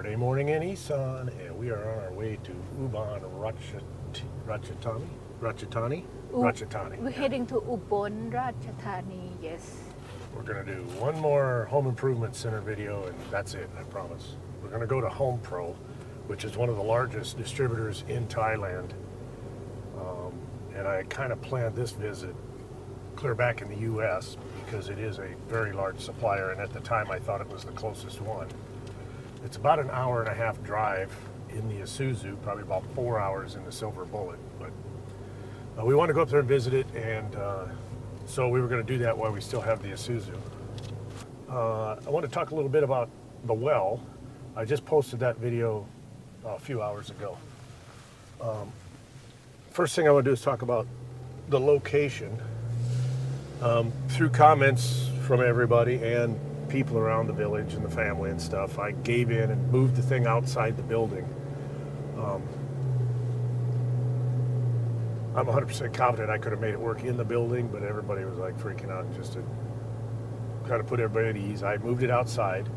Saturday morning in Isan, and we are on our way to Ubon, Ratchathani. We're heading to Ubon, Ratchathani, yes. We're going to do one more home improvement center video, and that's it, I promise. We're going to go to HomePro, which is one of the largest distributors in Thailand. And I kind of planned this visit clear back in the U.S. because it is a very large supplier, and at the time I thought it was the closest one. It's about an hour and a half drive in the Isuzu, probably about 4 hours in the Silver Bullet. But we want to go up there and visit it, and so we were going to do that while we still have the Isuzu. I want to talk a little bit about the well. I just posted that video a few hours ago. First thing I want to do is talk about the location. Through comments from everybody and people around the village and the family and stuff, I gave in and moved the thing outside the building. I'm 100% confident I could have made it work in the building, but everybody was like freaking out, just to kind of put everybody at ease. I moved it outside,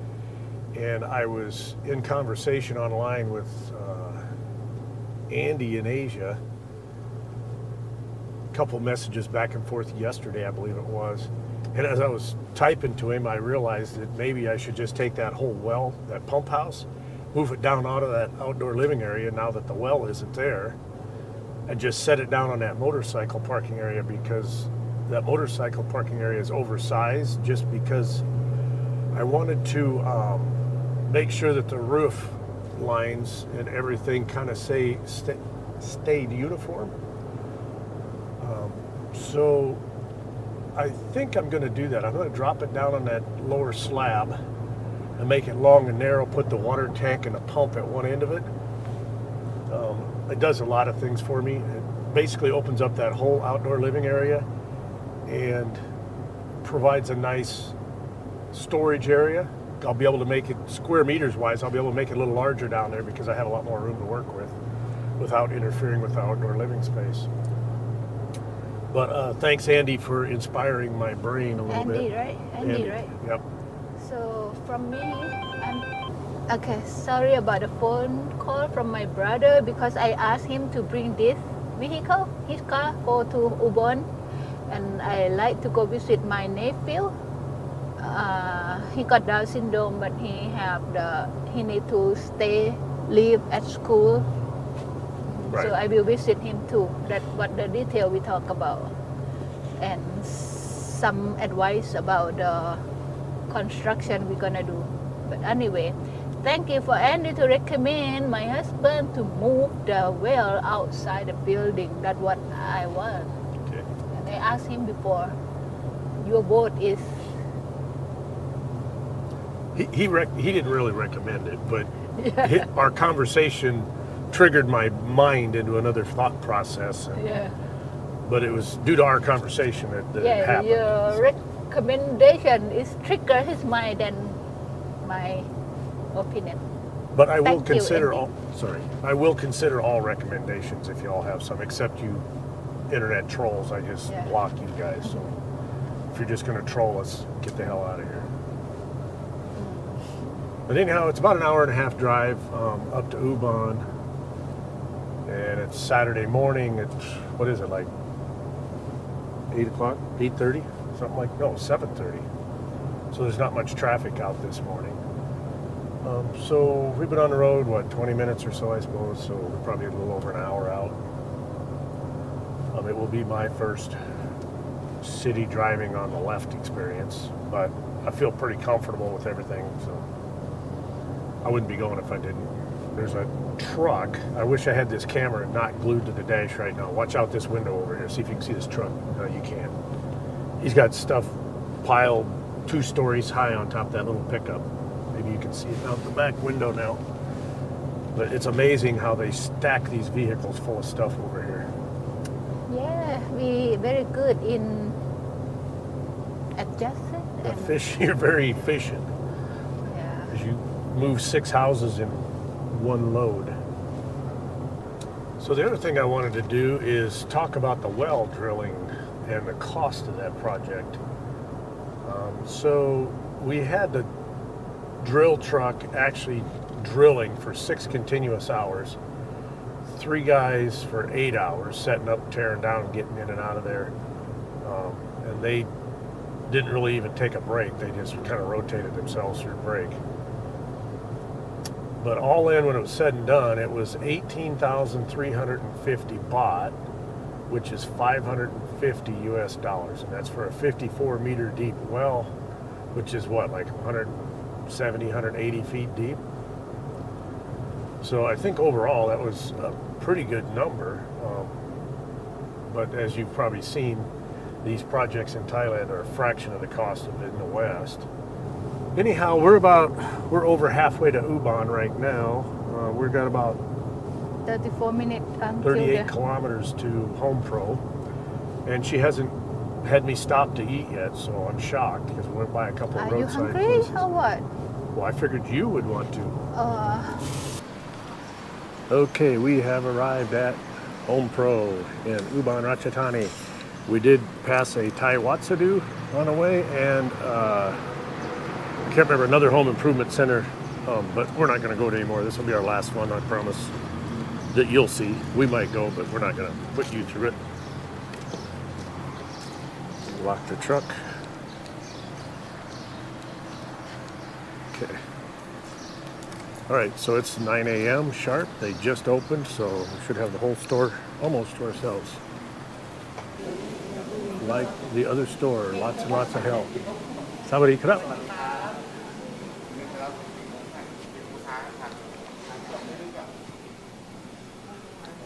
and I was in conversation online with Andy in Asia. A couple messages back and forth yesterday, I believe it was. And as I was typing to him, I realized that maybe I should just take that whole well, that pump house, move it down out of that outdoor living area now that the well isn't there, and just set it down on that motorcycle parking area, because that motorcycle parking area is oversized, just because I wanted to make sure that the roof lines and everything kind of stayed uniform. So I think I'm going to do that. I'm going to drop it down on that lower slab and make it long and narrow, put the water tank and the pump at one end of it. It does a lot of things for me. It basically opens up that whole outdoor living area and provides a nice storage area. I'll be able to make it, square meters wise, I'll be able to make it a little larger down there because I have a lot more room to work with without interfering with the outdoor living space. But thanks, Andy, for inspiring my brain a little bit. Andy, right? Yep. So from me, okay, sorry about the phone call from my brother, because I asked him to bring this vehicle, his car, go to Ubon, and I like to go visit my nephew. He got Down syndrome, but he need to leave at school. Right. So I will visit him too. That's what the detail we talk about, and some advice about the construction we're gonna do. But anyway, thank you for Andy to recommend my husband to move the well outside the building. That's what I want. Okay. And I asked him before, your boat is. He didn't really recommend it, but our conversation triggered my mind into another thought process. But it was due to our conversation that it happened. Your recommendation is trigger his mind than my opinion. But I will consider I will consider all recommendations if you all have some, except you internet trolls. I just block you guys. So if you're just going to troll us, get the hell out of here. But anyhow, it's about an hour and a half drive up to Ubon. And it's Saturday morning. It's, what is it, like 8 o'clock, 8:30? Something like, no, 7:30. So there's not much traffic out this morning. So we've been on the road, 20 minutes or so, I suppose. So we're probably a little over an hour out. It will be my first city driving on the left experience, but I feel pretty comfortable with everything. So I wouldn't be going if I didn't. There's a truck. I wish I had this camera not glued to the dash right now. Watch out this window over here. See if you can see this truck. No, you can't. He's got stuff piled 2 stories high on top of that little pickup. Maybe you can see it out the back window now. But it's amazing how they stack these vehicles full of stuff over here. Yeah, we very good in adjusting. You're very efficient. Yeah. Because you move 6 houses in one load. So the other thing I wanted to do is talk about the well drilling and the cost of that project. So we had the drill truck actually drilling for 6 continuous hours, 3 guys for 8 hours, setting up, tearing down, getting in and out of there. And they didn't really even take a break. They just kind of rotated themselves through break. But all in, when it was said and done, it was 18,350 baht, which is 550 US dollars. And that's for a 54 meter deep well, which is what, like 170, 180 feet deep. So I think overall that was a pretty good number. But as you've probably seen, these projects in Thailand are a fraction of the cost of it in the West. Anyhow, we're over halfway to Ubon right now. We've got about 34 minutes until 38 kilometers to HomePro, and she hasn't had me stop to eat yet, so I'm shocked because we went by a couple of Are you roadside hungry places. or what? Well, I figured you would want to. Okay, we have arrived at HomePro in Ubon Ratchathani. We did pass a Thai Watsadu on the way, and I can't remember another home improvement center, but we're not going to go to anymore. This will be our last one, I promise, that you'll see. We might go, but we're not going to put you through it. Lock the truck. Okay. All right, so it's 9 a.m. sharp. They just opened, so we should have the whole store almost to ourselves. Like the other store, lots and lots of help. Somebody cut up.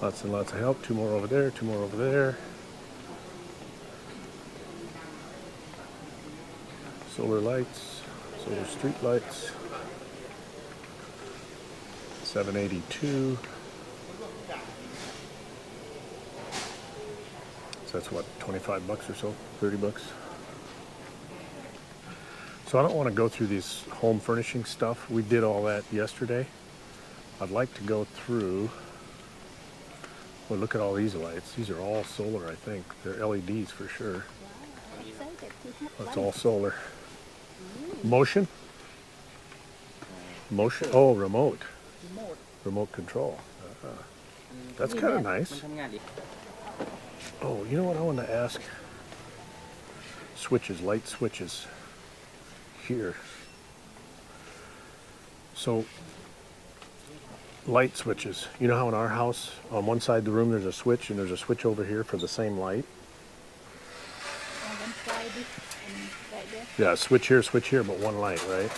Lots and lots of help. 2 more over there, 2 more over there. Solar lights, solar street lights. 782. So that's what, 25 bucks or so, 30 bucks. So I don't want to go through these home furnishing stuff. We did all that yesterday. I'd like to go through. Well, look at all these lights. These are all solar, I think. They're LEDs for sure. That's all solar. Motion? Motion? Oh, remote. Remote control. That's kind of nice. Oh, you know what I want to ask? Switches, light switches. Here. So, light switches. You know how in our house, on one side of the room there's a switch, and there's a switch over here for the same light? Yeah, switch here, but one light, right?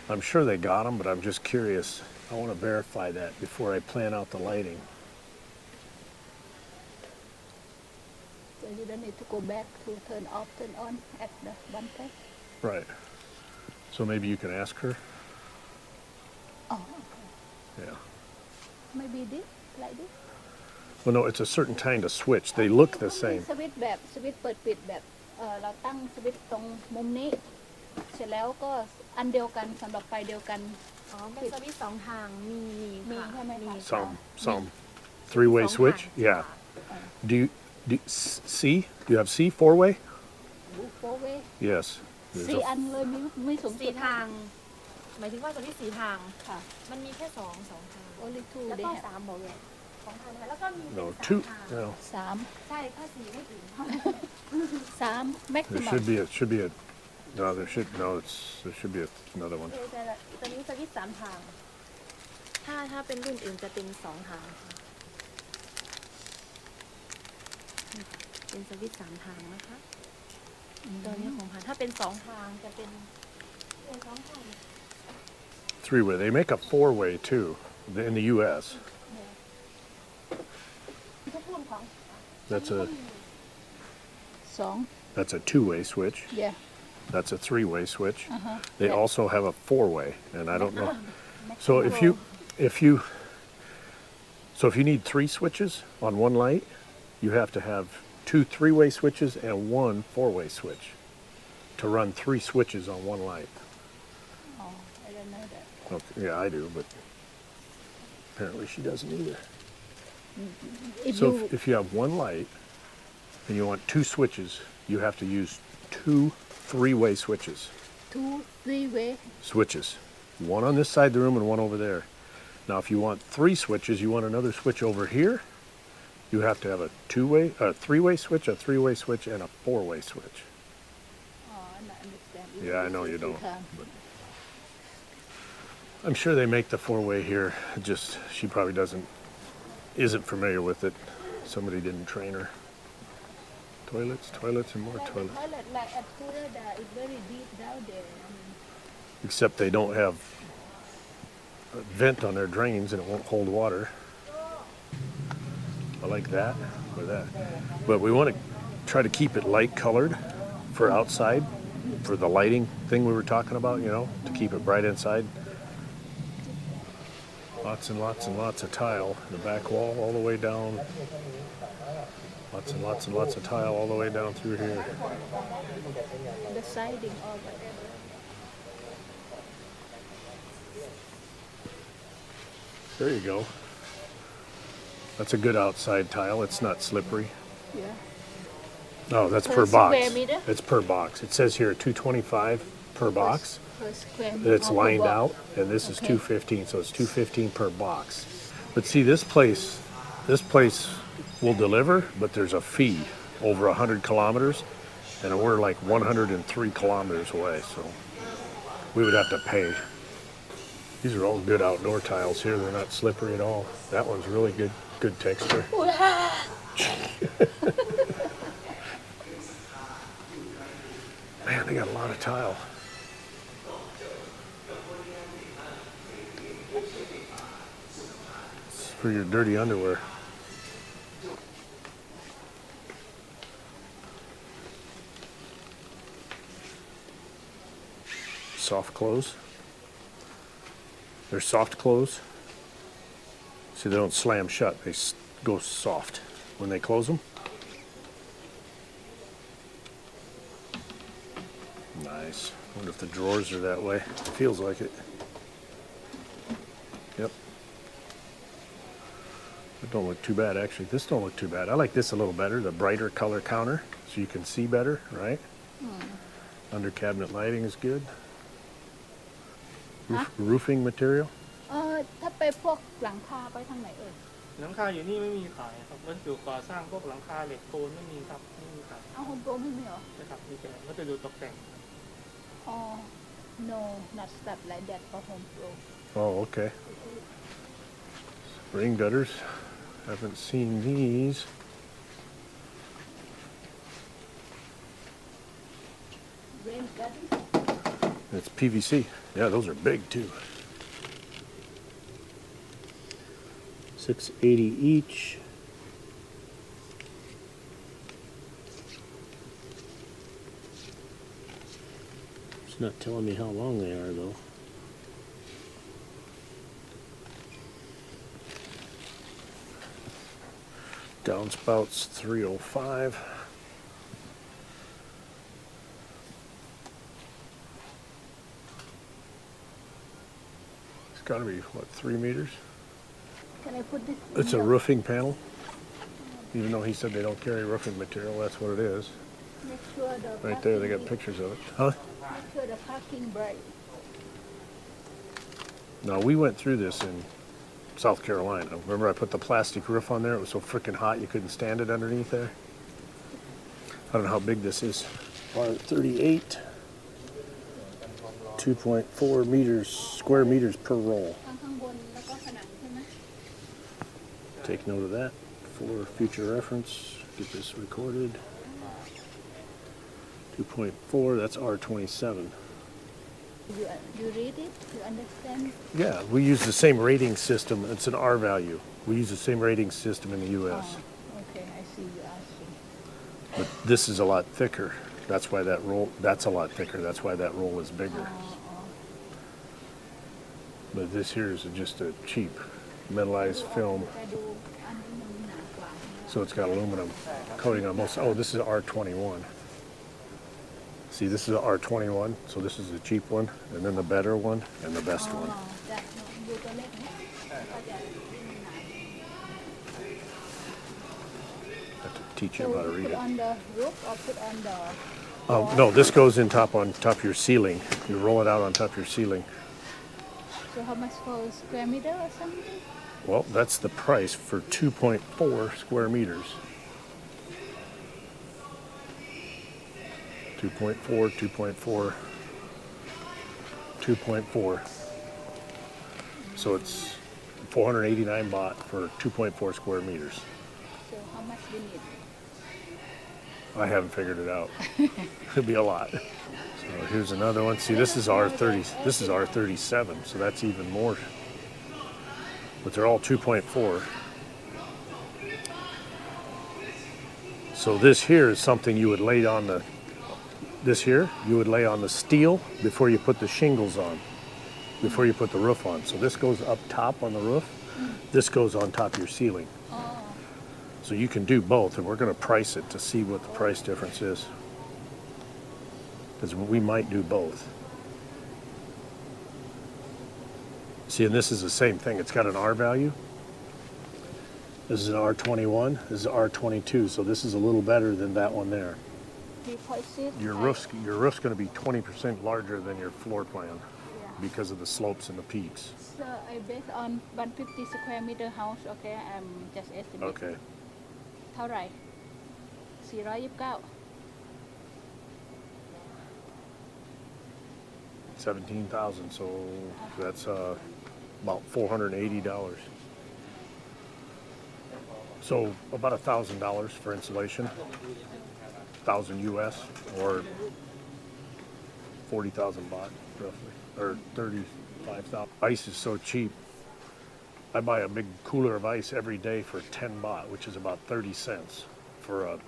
I'm sure they got them, but I'm just curious. I want to verify that before I plan out the lighting. So you don't need to go back to turn off, turn on at the one place? Right. So maybe you can ask her? Oh, okay. Yeah. Maybe this, like this? Well, no, it's a certain kind of switch. They look the same. สวิตช์แบบสวิตช์เปิดปิดแบบเราตั้งสวิตช์ตรงมุมนี้เสร็จแล้วก็อันเดียวกันสำหรับไฟเดียวกัน อ๋อเป็นสวิตช์2 ทางมี มี ค่ะ ใช่ไหมคะ Some. Three-way switch? Yeah. Do you see? Do you have C, four-way? โฟเว Yes. สี่อันเลยไม่สูงสุด 4 ทาง หมายถึงว่าสวิตช์4 ทาง ค่ะ มันมีแค่2 ทาง only two แล้ว they ก็ have 3บอกเลย2 ทางนะคะแล้วก็มีเป็น No, 3 two. ทาง No. สาม ใช่ถ้า4ไม่ถึง สาม There maximum should be a. No, there should be another one. แต่ตัวนี้สวิตช์3 ทาง ถ้าเป็นรุ่นอื่นจะเป็น2 ทางค่ะเป็นสวิตช์3 ทางนะคะตัวนี้ของพันถ้าเป็น2 ทางจะเป็น2 ทาง Three-way. They make a four-way too in the U.S. ทุกรุ่นของ That's a two-way switch. yeah That's a three-way switch. They Yeah. also have a four-way, and I don't know. So if you need 3 switches on one light, you have to have 2 three-way switches and 1 four-way switch to run 3 switches on one light. oh I don't know that Okay, yeah, I do, but apparently she doesn't either. if So you if you have one light and you want 2 switches, you have to use 2 three-way switches. two three way Switches. One on this side of the room and one over there. Now, if you want 3 switches, you want another switch over here, you have to have a 3-way switch, a 3-way switch, and a 4-way switch. Oh, I don't understand. Yeah, I know you don't. Okay. But I'm sure they make the 4-way here. Just she probably isn't familiar with it. Somebody didn't train her. Toilets, and more Like the toilets. toilet, like at Florida, it's very deep down there. Except they don't have a vent on their drains and it won't hold water. I like that or that. But we want to try to keep it light colored for outside, for the lighting thing we were talking about, to keep it bright inside. Lots and lots and lots of tile. The back wall all the way down. Lots and lots and lots of tile all the way down through here. The siding or whatever. There you go. That's a good outside tile. It's not slippery. Yeah. Oh, that's Per per box. square meter? It's per box. It says here $225 per box. Per square meter. It's or per lined box. out, and this is Okay. $215, so it's $215 per box. But see, this place will deliver, but there's a fee over 100 kilometers, and we're like 103 kilometers away, so we would have to pay. These are all good outdoor tiles here. They're not slippery at all. That one's really good texture. Man, they got a lot of tile. It's for your dirty underwear. Soft clothes. They're soft clothes. See, they don't slam shut. They go soft when they close them. Nice. I wonder if the drawers are that way. Feels like it. Yep. It don't look too bad, actually. This don't look too bad. I like this a little better, the brighter color counter, so you can see better, right? Under cabinet lighting is good. Roofing material. ถ้าไปพวกหลังคาไปทางไหนเอ่ย หลังคาอยู่นี่ไม่มีขายครับวัสดุก่อสร้างพวกหลังคาเหล็กปูนไม่มีครับไม่มีขาย เอาโฮมโปรไม่มีเหรอ นะครับมีแต่วัสดุตกแต่ง อ๋อ no not stuff like that for home pro Oh, okay. Rain gutters. Haven't seen these. rain garden It's PVC. Yeah, those are big too. $6.80 each. It's not telling me how long they are though. Downspouts $3.05. It's got to be what, 3 meters? can I put this It's a in the- roofing panel. Even though he said they don't carry roofing material, that's what it is. make sure the Right there, they got parking- pictures of it. Huh? make sure the parking bright No, we went through this in South Carolina. Remember I put the plastic roof on there? It was so freaking hot you couldn't stand it underneath there. I don't know how big this is. Part 38. 2.4 meters, square meters per roll. ข้างบนแล้วก็ผนังใช่ไหม Take note of that for future reference. Get this recorded. 2.4, that's R27. you read it you understand Yeah, we use the same rating system. It's an R value. We use the same rating system in the U.S. okay I see you asking But this is a lot thicker. That's why that roll, that's a lot thicker. That's why that roll is bigger. But this here is just a cheap metallized film. แต่ดูอันนี้มันหนากว่า So it's got aluminum coating on most. Oh, this is R21. See, this is a R21. So this is the cheap one, and then the better one, and the best one. จะดูตัวเลขไหมก็จะหนา Have to teach So you how to read put it. on the roof or put on the No, this goes in on top of your ceiling. You roll it out on top of your ceiling. So how much for square meter or something? Well, that's the price for 2.4 square meters. 2.4, 2.4, 2.4. So it's 489 baht for 2.4 square meters. So how much we need? I haven't figured it out. It'll be a lot. So here's another one. See, this is R30. This is R37, so that's even more. But they're all 2.4. So this here is something you would lay on the. This here you would lay on the steel before you put the shingles on, before you put the roof on. So this goes up top on the roof. This goes on top of your ceiling. So you can do both, and we're going to price it to see what the price difference is. Because we might do both. See, and this is the same thing. It's got an R value. This is an R21. This is R22. So this is a little better than that one there. Your roof's going to be 20% larger than your floor plan because of the slopes and the peaks. So I based on 150 square meter house. Okay, I'm just estimating. Okay. เท่าไหร่429 17,000, so that's about $480. So about $1,000 for insulation, 1,000 US or 40,000 baht roughly, or 35,000. Ice is so cheap. I buy a big cooler of ice every day for 10 baht, which is about 30 cents for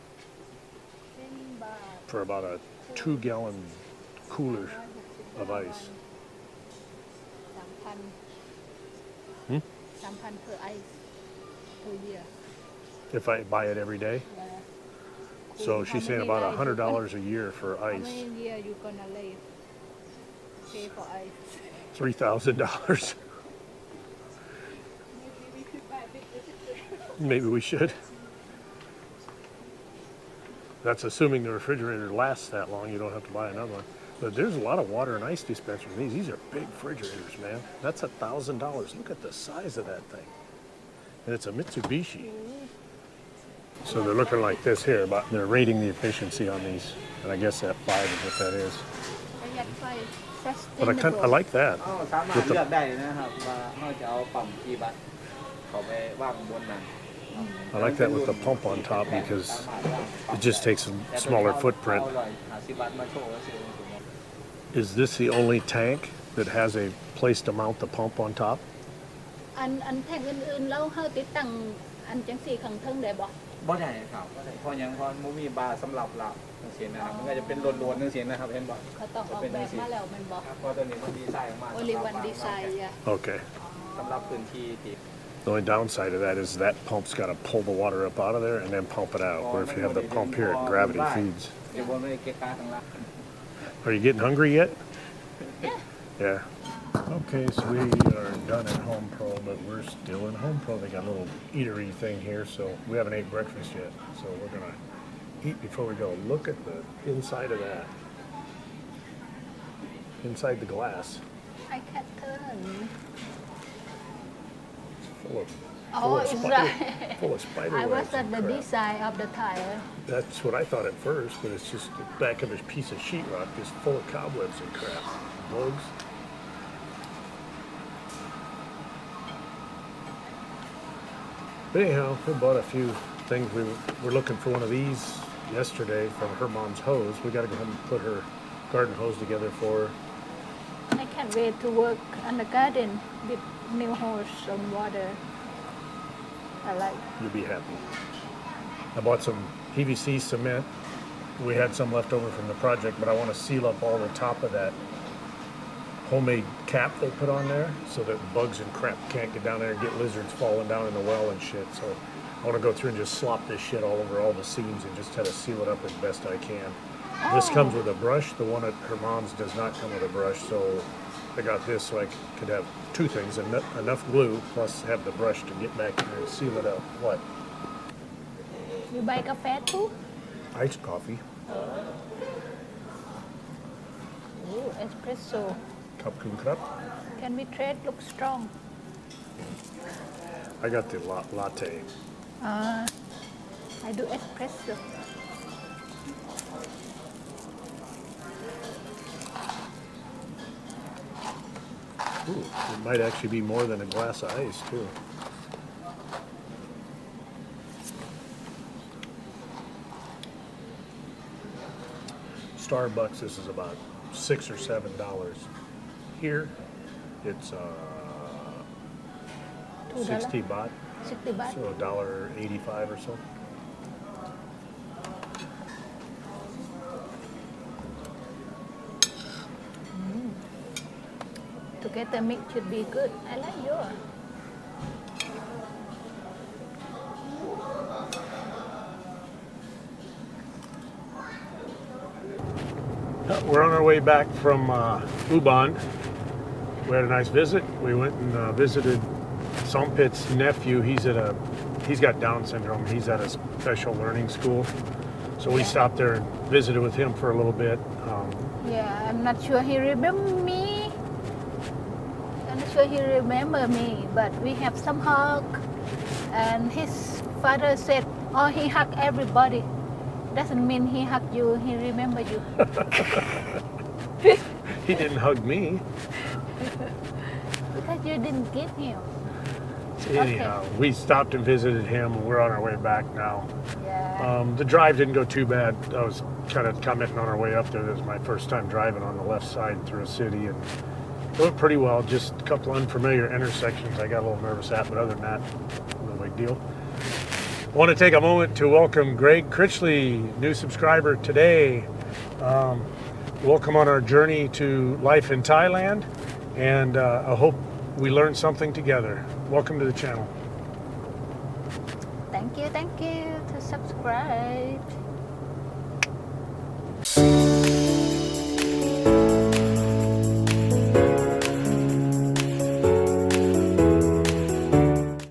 about a 2-gallon cooler of ice. 3,000 per ice per year. If I buy it every day? So she's saying about $100 a year for How ice. many year you gonna live? Pay for ice. $3,000. Maybe we should. That's assuming the refrigerator lasts that long. You don't have to buy another one. But there's a lot of water and ice dispensers in these. These are big refrigerators, man. That's $1,000. Look at the size of that thing. And it's a Mitsubishi. So they're looking like this here, but they're rating the efficiency on these. And I guess that 5 is what that is. But I like that. สามารถเลือกได้นะครับว่าเขาจะเอาปั๊มกี่บัตรเขาไปวางบนนั้น I like that with the pump on top because it just takes a smaller footprint. Is this the only tank that has a place to mount the pump on top? อันแท่งอื่นๆแล้วเฮาติดตั้งอันจังซี่ข้างเทิงได้บ่ บ่ได้ครับเพราะยังเพราะมันมีบาร์สำหรับหลับจังซี่นะครับมันก็จะเป็นโดนๆจังซี่นะครับเห็นบ่ เขาต้องออกแบบมาแล้วแมันบ่ ครับเพราะตัวนี้มันดีไซน์ออกมา Only one design Okay. สำหรับพื้นที่ที่ The only downside of that is that pump's got to pull the water up out of there and then pump it out. Where if you have the pump here, it gravity feeds. เดี๋ยวบนไม่ได้เก็บการทั้งหลัง Are you getting hungry yet? Yeah. Okay, so we are done at HomePro, but we're still in HomePro. They got a little eatery thing here, so we haven't ate breakfast yet. So we're gonna eat before we go. Look at the inside of that. Inside the glass. I can't turn. Full of Oh, it's right. full of spider I was webs at and the crap. design of the tire. That's what I thought at first, but it's just the back of this piece of sheetrock is full of cobwebs and crap. Bugs. But anyhow, we bought a few things. We were looking for one of these yesterday from her mom's hose. We got to go home and put her garden hose together for her. I can't wait to work on the garden with new hose and water. I like. You'll be happy. I bought some PVC cement. We had some left over from the project, but I want to seal up all the top of that homemade cap they put on there so that bugs and crap can't get down there and get lizards falling down in the well and shit. So I want to go through and just slop this shit all over all the seams and just try to seal it up as best I can. This comes with a brush. The one at her mom's does not come with a brush, so I got this so I could have two things, enough glue plus have the brush to get back in there and seal it up. What? You buy coffee too? Iced coffee. Oh, espresso. Cup kun krap. Can we trade? Look strong. I got the latte. I do espresso. Ooh, it might actually be more than a glass of ice too. Starbucks, this is about $6 or $7. Here, it's $2. 60 baht, 60 baht. so $1.85 or so. Together mix should be good. I like yours. We're on our way back from Ubon. We had a nice visit. We went and visited Sompit's nephew. He's got Down syndrome. He's at a special learning school. So we stopped there and visited with him for a little bit. Yeah, I'm not sure he remember me. I'm not sure he remember me, but we have some hug. And his father said, "Oh, he hugged everybody." Doesn't mean he hugged you. He remember you. He didn't hug me. Because you didn't give him. Anyhow, we stopped and visited him. We're on our way back now. Yeah. The drive didn't go too bad. I was kind of commenting on our way up there. This was my first time driving on the left side through a city, and it went pretty well. Just a couple unfamiliar intersections I got a little nervous at, but other than that, no big deal. I want to take a moment to welcome Greg Critchley, new subscriber today. Welcome on our journey to life in Thailand, and I hope we learned something together. Welcome to the channel. Thank you to subscribe.